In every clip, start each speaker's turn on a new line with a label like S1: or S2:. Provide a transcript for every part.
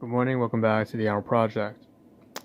S1: Good morning, welcome back to the Ahn Rho Project.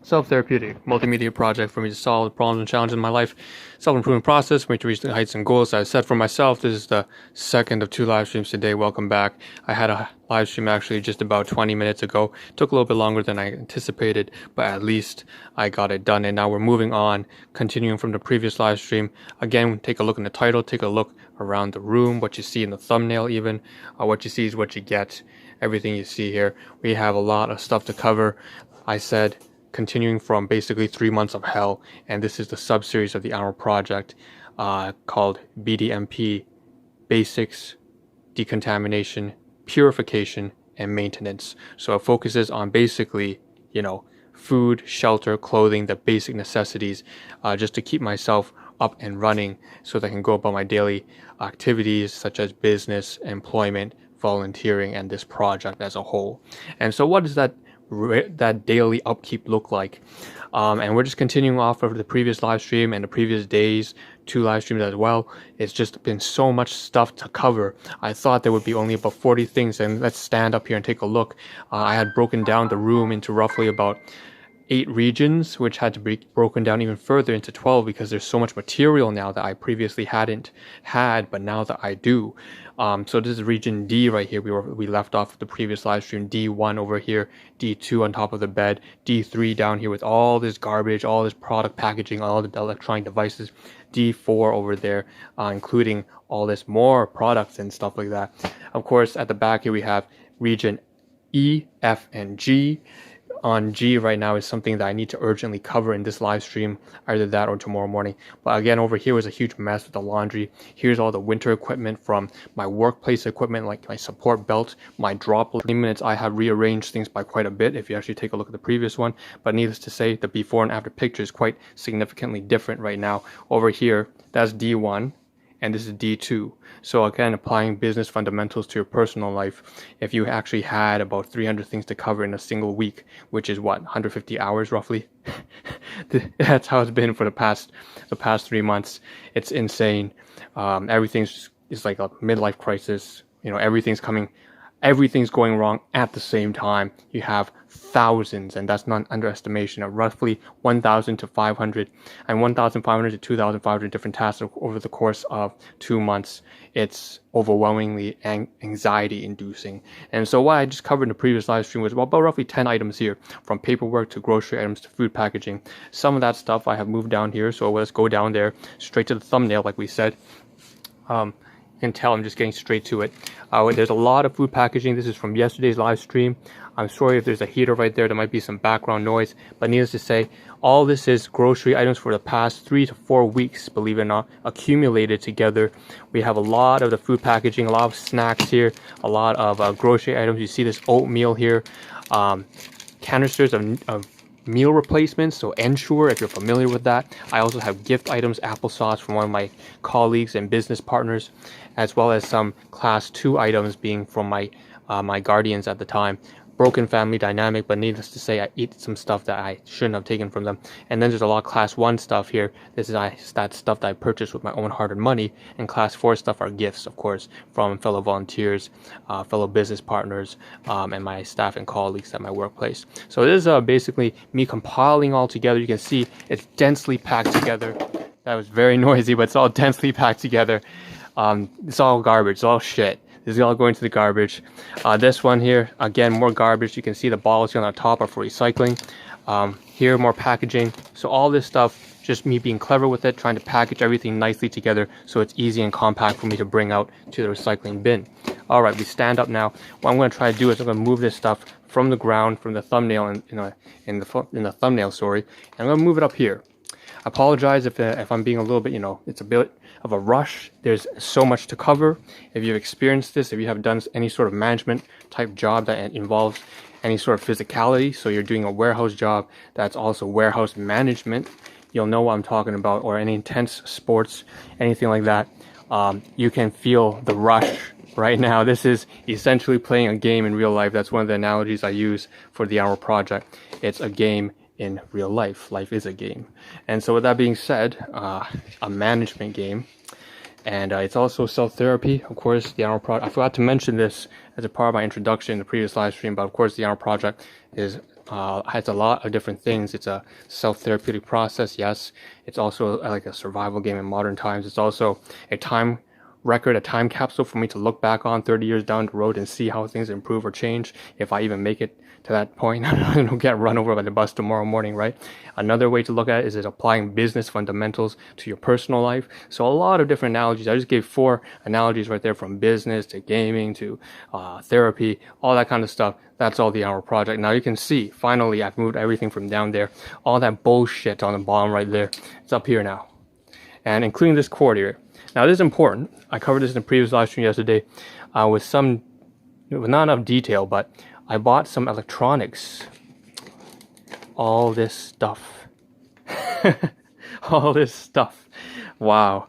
S1: Self-therapeutic, multimedia project for me to solve the problems and challenges in my life. Self-improvement process for me to reach the heights and goals I set for myself. This is the second of 2 live streams today. Welcome back. I had a live stream actually just about 20 minutes ago. Took a little bit longer than I anticipated, but at least I got it done. And now we're moving on, continuing from the previous live stream. Again, take a look in the title, take a look around the room, what you see in the thumbnail even. What you see is what you get. Everything you see here. We have a lot of stuff to cover. I said continuing from basically 3 months of hell, and this is the sub-series of the Ahn Rho Project called BDMP, Basics, Decontamination, Purification, and Maintenance. So it focuses on basically, food, shelter, clothing, the basic necessities, just to keep myself up and running so that I can go about my daily activities such as business, employment, volunteering, and this project as a whole. And so what does that daily upkeep look like? And we're just continuing off of the previous live stream and the previous days, 2 live streams as well. It's just been so much stuff to cover. I thought there would be only about 40 things, and let's stand up here and take a look. I had broken down the room into roughly about 8 regions, which had to be broken down even further into 12 because there's so much material now that I previously hadn't had, but now that I do. So this is region D right here. We left off the previous live stream. D1 over here, D2 on top of the bed, D3 down here with all this garbage, all this product packaging, all the electronic devices, D4 over there, including all this more products and stuff like that. Of course, at the back here we have region E, F, and G. On G right now is something that I need to urgently cover in this live stream, either that or tomorrow morning. But again, over here was a huge mess with the laundry. Here's all the winter equipment from my workplace equipment, like my support belt, my drop. 20 minutes, I have rearranged things by quite a bit if you actually take a look at the previous one. But needless to say, the before and after picture is quite significantly different right now. Over here, that's D1. And this is D2. So again, applying business fundamentals to your personal life. If you actually had about 300 things to cover in a single week, which is what, 150 hours roughly? That's how it's been for the past 3 months. It's insane. Everything's is like a midlife crisis. Everything's going wrong at the same time. You have thousands, and that's not an underestimation, of roughly 1,000 to 500 and 1,500 to 2,500 different tasks over the course of 2 months. It's overwhelmingly anxiety inducing. And so what I just covered in the previous live stream was about roughly 10 items here, from paperwork to grocery items to food packaging. Some of that stuff I have moved down here, so let's go down there straight to the thumbnail like we said. You can tell I'm just getting straight to it. There's a lot of food packaging. This is from yesterday's live stream. I'm sorry if there's a heater right there. There might be some background noise, but needless to say, all this is grocery items for the past 3 to 4 weeks, believe it or not, accumulated together. We have a lot of the food packaging, a lot of snacks here, a lot of grocery items. You see this oatmeal here, canisters of meal replacements, so Ensure, if you're familiar with that. I also have gift items, applesauce from one of my colleagues and business partners, as well as some class 2 items being from my my guardians at the time. Broken family dynamic, but needless to say, I eat some stuff that I shouldn't have taken from them. And then there's a lot of class 1 stuff here. This is that stuff that I purchased with my own hard-earned money. And class 4 stuff are gifts, of course, from fellow volunteers, fellow business partners, and my staff and colleagues at my workplace. So this is basically me compiling all together. You can see it's densely packed together. That was very noisy, but it's all densely packed together. It's all garbage, it's all shit. This is all going to the garbage. This one here, again, more garbage. You can see the bottles here on the top are for recycling. Here, more packaging. So all this stuff, just me being clever with it, trying to package everything nicely together so it's easy and compact for me to bring out to the recycling bin. All right, we stand up now. What I'm going to try to do is I'm going to move this stuff from the ground, from the thumbnail, in the thumbnail, sorry. And I'm going to move it up here. I apologize if I'm being a little bit, it's a bit of a rush. There's so much to cover. If you've experienced this, if you have done any sort of management type job that involves any sort of physicality, so you're doing a warehouse job that's also warehouse management, you'll know what I'm talking about, or any intense sports, anything like that. You can feel the rush right now. This is essentially playing a game in real life. That's one of the analogies I use for the Ahn Rho Project. It's a game in real life. Life is a game. And so with that being said, a management game. And it's also self-therapy. Of course, the Ahn Rho Project, I forgot to mention this as a part of my introduction in the previous live stream, but of course the Ahn Rho Project is has a lot of different things. It's a self-therapeutic process, yes. It's also like a survival game in modern times. It's also a time record, a time capsule for me to look back on 30 years down the road and see how things improve or change, if I even make it to that point. I don't get run over by the bus tomorrow morning, right? Another way to look at it is applying business fundamentals to your personal life. So a lot of different analogies. I just gave 4 analogies right there, from business to gaming to therapy, all that kind of stuff. That's all the Ahn Rho Project. Now you can see, finally, I've moved everything from down there. All that bullshit on the bottom right there, it's up here now. And including this cord here. Now this is important. I covered this in the previous live stream yesterday with not enough detail, but I bought some electronics. All this stuff. All this stuff. Wow.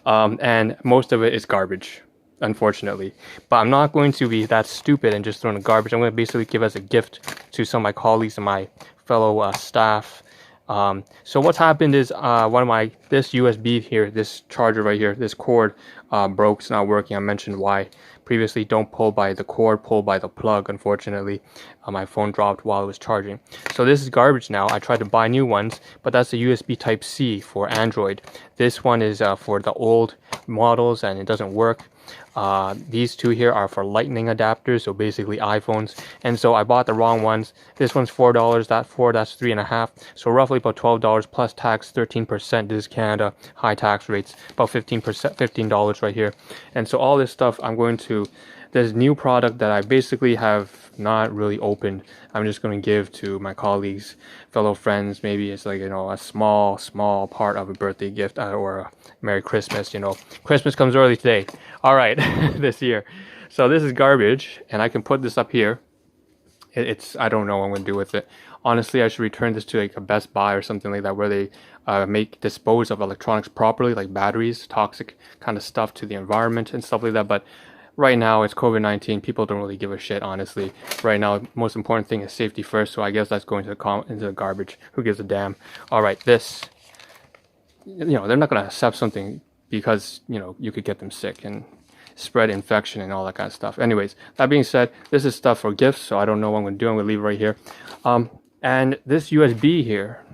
S1: And most of it is garbage, unfortunately. But I'm not going to be that stupid and just throw in the garbage. I'm going to basically give as a gift to some of my colleagues and my fellow staff. So what's happened is this USB here, this charger right here, this cord broke. It's not working. I mentioned why previously. Don't pull by the cord, pull by the plug. Unfortunately, my phone dropped while it was charging. So this is garbage now. I tried to buy new ones, but that's a USB type C for Android. This one is for the old models and it doesn't work. These 2 here are for lightning adapters, so basically iPhones. And so I bought the wrong ones. This one's $4, that's $3.50. So roughly about $12 plus tax, 13%. This is Canada, high tax rates, about 15%, $15 right here. And so all this stuff I'm going to, this new product that I basically have not really opened, I'm just going to give to my colleagues, fellow friends. Maybe it's like, a small part of a birthday gift or a Merry Christmas. Christmas comes early today. All right, this year. So this is garbage, and I can put this up here. I don't know what I'm going to do with it. Honestly, I should return this to like a Best Buy or something like that, where they dispose of electronics properly, like batteries, toxic kind of stuff to the environment and stuff like that. But right now, it's COVID-19. People don't really give a shit, honestly. Right now, the most important thing is safety first. So I guess that's going into the garbage. Who gives a damn? All right, this. They're not going to accept something because you could get them sick and spread infection and all that kind of stuff. Anyways, that being said, this is stuff for gifts, so I don't know what I'm going to do. I'm going to leave it right here. And this USB here,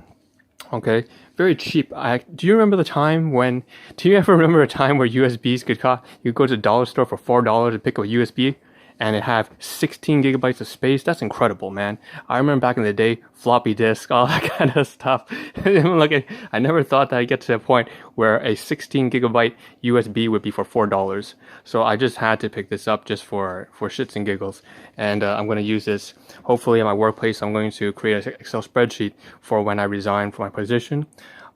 S1: okay, very cheap. Do you remember the time when? Do you ever remember a time where USBs could cost? You go to the dollar store for $4 to pick up a USB, and it have 16 gigabytes of space. That's incredible, man. I remember back in the day, floppy disk, all that kind of stuff. I never thought that I'd get to the point where a 16 gigabyte USB would be for $4. So I just had to pick this up just for shits and giggles. And I'm going to use this. Hopefully at my workplace, I'm going to create an Excel spreadsheet for when I resign from my position.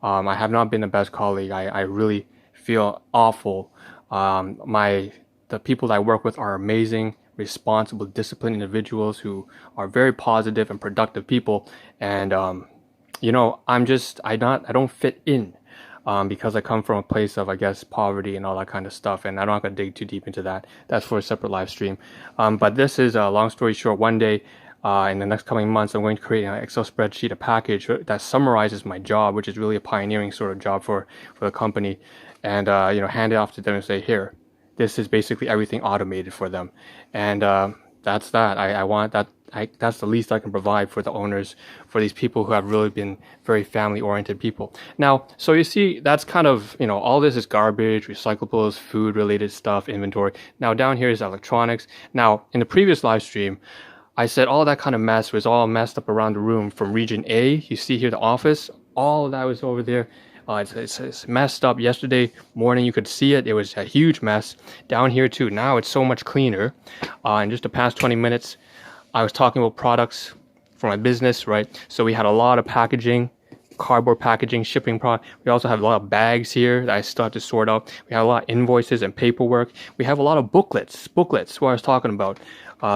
S1: I have not been the best colleague. I really feel awful. The people that I work with are amazing, responsible, disciplined individuals who are very positive and productive people. And, I don't fit in, because I come from a place of, I guess, poverty and all that kind of stuff. And I'm not going to dig too deep into that. That's for a separate live stream. But this is, long story short, one day, in the next coming months, I'm going to create an Excel spreadsheet, a package that summarizes my job, which is really a pioneering sort of job for the company. And, hand it off to them and say, here, this is basically everything automated for them. And that's that. I want that. That's the least I can provide for the owners, for these people who have really been very family-oriented people. Now, so you see, that's kind of, all this is garbage, recyclables, food-related stuff, inventory. Now, down here is electronics. Now, in the previous live stream, I said all that kind of mess was all messed up around the room from region A. You see here the office, all of that was over there. It's messed up. Yesterday morning, you could see it. It was a huge mess. Down here, too. Now it's so much cleaner. In just the past 20 minutes, I was talking about products for my business, right? So we had a lot of packaging, cardboard packaging, shipping product. We also have a lot of bags here that I still have to sort out. We have a lot of invoices and paperwork. We have a lot of booklets, what I was talking about.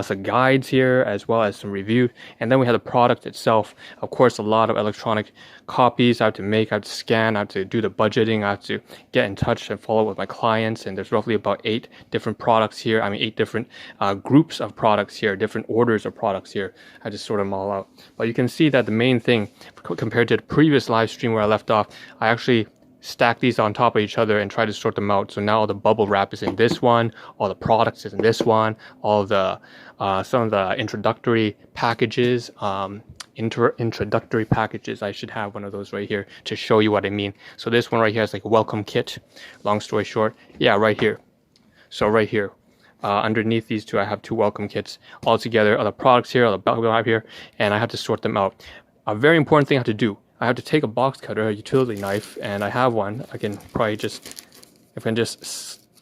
S1: Some guides here, as well as some reviews. And then we have the product itself. Of course, a lot of electronic copies I have to make, I have to scan, I have to do the budgeting, I have to get in touch and follow up with my clients. And there's roughly about 8 different products here. 8 different groups of products here, different orders of products here. I just sort them all out. But you can see that the main thing, compared to the previous live stream where I left off, I actually stack these on top of each other and try to sort them out. So now all the bubble wrap is in this one, all the products is in this one, all the some of the introductory packages, introductory packages. I should have one of those right here to show you what I mean. So this one right here is like a welcome kit. Long story short, yeah, right here. So right here, underneath these two, I have 2 welcome kits all together. All the products here, all the bubble wrap here, and I have to sort them out. A very important thing I have to do. I have to take a box cutter, a utility knife, and I have one. I can probably just, if I can just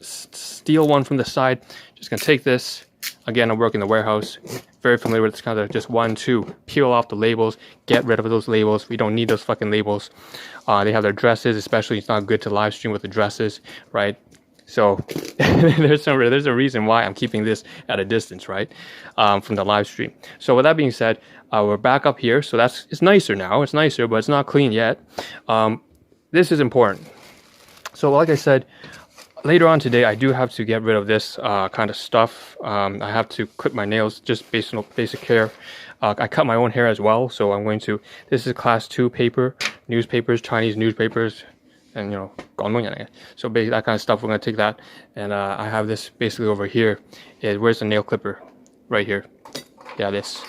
S1: steal one from the side, just gonna take this. Again, I work in the warehouse, very familiar with this kind of just 1, 2, peel off the labels, get rid of those labels. We don't need those fucking labels. They have their addresses, especially it's not good to live stream with addresses, right? So there's a reason why I'm keeping this at a distance, right, from the live stream. So with that being said, we're back up here. So it's nicer now. It's nicer, but it's not clean yet. This is important. So like I said, later on today, I do have to get rid of this kind of stuff. I have to clip my nails, just basic care. I cut my own hair as well. So I'm going to, this is class 2 paper, newspapers, Chinese newspapers. And so basically that kind of stuff, we're going to take that, and I have this basically over here. Where's the nail clipper? Right here. Yeah, this.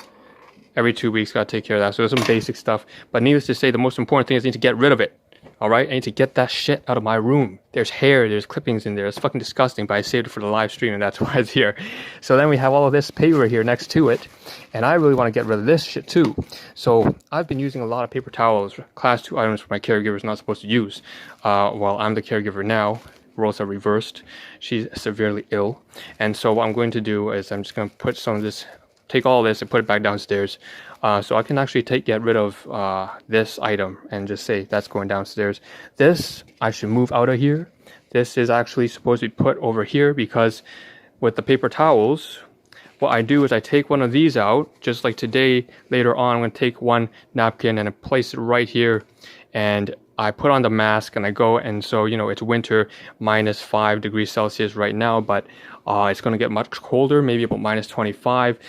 S1: Every 2 weeks, got to take care of that. So there's some basic stuff, but needless to say, the most important thing is I need to get rid of it. All right, I need to get that shit out of my room. There's hair, there's clippings in there. It's fucking disgusting, but I saved it for the live stream, and that's why it's here. So then we have all of this paper here next to it, and I really want to get rid of this shit too. So I've been using a lot of paper towels, class 2 items for my caregiver's not supposed to use. Well, I'm the caregiver now. Roles are reversed. She's severely ill, and so what I'm going to do is I'm just going to put some of this, take all this and put it back downstairs. So I can actually get rid of this item and just say that's going downstairs. This I should move out of here. This is actually supposed to be put over here, because with the paper towels, what I do is I take one of these out, just like today. Later on, I'm going to take one napkin and I place it right here, and I put on the mask and I go, and so, you know, it's winter, -5 degrees Celsius right now, but it's going to get much colder, maybe about -25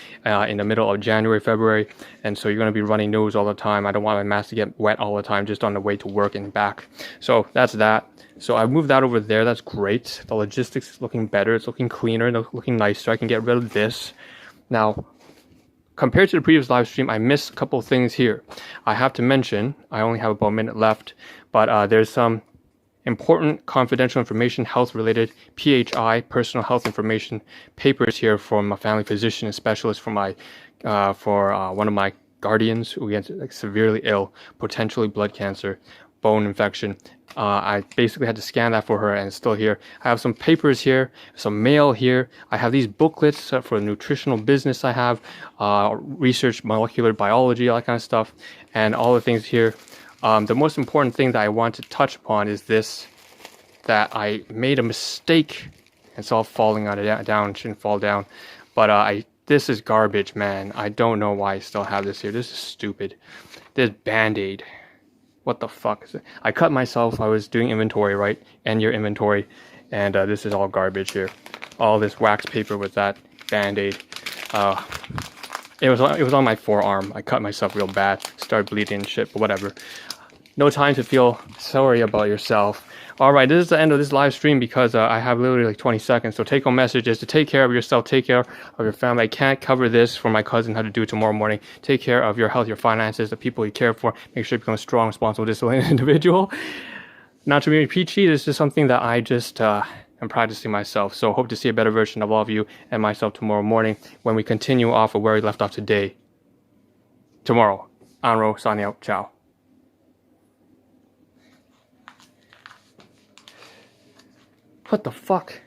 S1: in the middle of January, February, and so you're going to be running nose all the time. I don't want my mask to get wet all the time just on the way to work and back. So that's that. So I moved that over there. That's great. The logistics is looking better. It's looking cleaner, looking nicer. I can get rid of this. Now, compared to the previous live stream, I missed a couple of things here. I have to mention, I only have about a minute left, but there's some important confidential information, health-related PHI, personal health information papers here from a family physician and specialist for my one of my guardians who gets like severely ill, potentially blood cancer, bone infection. I basically had to scan that for her, and it's still here. I have some papers here, some mail here. I have these booklets for nutritional business. I have research, molecular biology, all that kind of stuff, and all the things here. The most important thing that I want to touch upon is this, that I made a mistake. It's all falling on it down. It shouldn't fall down. But this is garbage, man. I don't know why I still have this here. This is stupid. This Band-Aid. What the fuck is it? I cut myself. I was doing inventory, right? End your inventory. And this is all garbage here. All this wax paper with that Band-Aid. It was on my forearm. I cut myself real bad. Started bleeding and shit, but whatever. No time to feel sorry about yourself. Alright, this is the end of this live stream because I have literally like 20 seconds. So take home message is to take care of yourself, take care of your family. I can't cover this for my cousin how to do it tomorrow morning. Take care of your health, your finances, the people you care for. Make sure you become a strong, responsible, disciplined individual. Not to be preachy, this is something that I just am practicing myself. So hope to see a better version of all of you and myself tomorrow morning when we continue off of where we left off today. Tomorrow. Ahn Rho, signing out. Ciao. What the fuck?